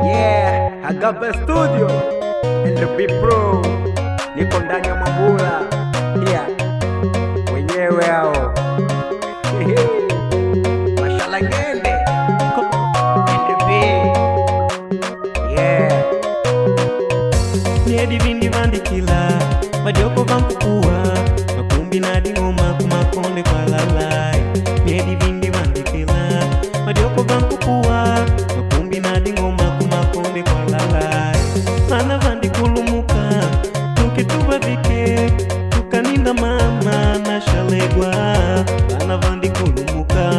Yeah, Agape Studio LP Pro, niko ndani ya Mambula. Yeah, wenyewe hao mashala ngende LP. Yeah, Niedi vindi vandikila Majoko vankukua Makumbi na dingoma kumakonde kwa lalai. Niedi vindi vandikila Majoko vankukua Makumbi na dingoma kumakonde kwa lalai. Sana vandikulumuka Tukituba vike Tukaninda mama na shalegwa. Sana vandikulumuka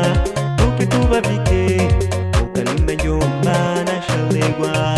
Tukituba vike Tukaninda njomba na shalegwa.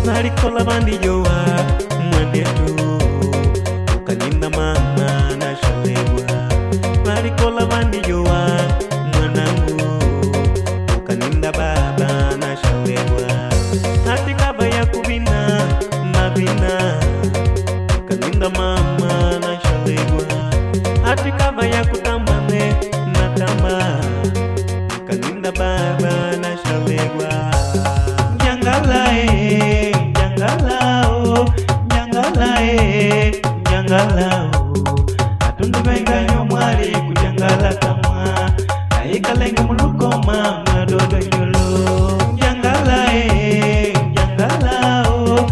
Marikola bandi joa mwanetu Ukaninda mama na shalegwa. Marikola bandi joa mwanangu Ukaninda baba na shalegwa. Hati kaba ya kubina na bina Ukaninda mama na shalegwa. Hati kaba ya kutambane na tamba Ukaninda baba na shalegwa. Jangalae Jangalao Atundu benga nyomwari kujangala kamwa. Aikalenge muluko mama dodo nyolo. Jangalae Jangalao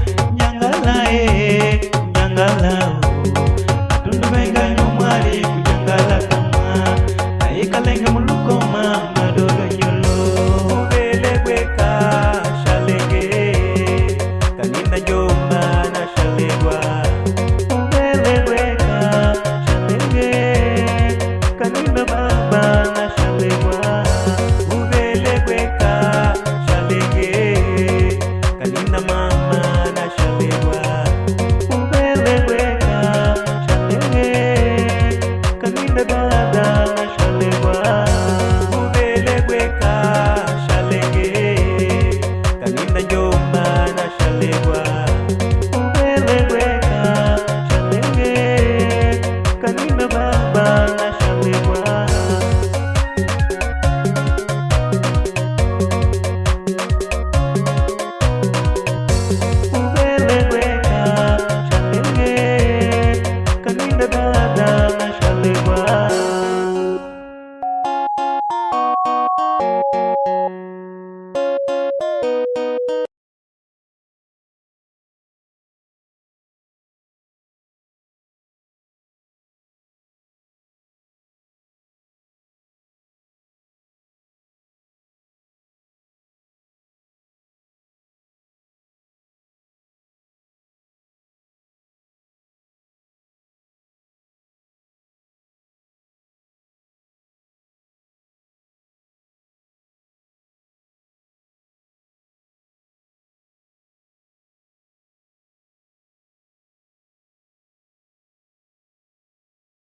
Atundu benga nyomwari kujangala kamwa. Aikalenge muluko mama dodo nyolo. Ubele kweka shalege Kaninda jomba na shalegwa. Kaninda baba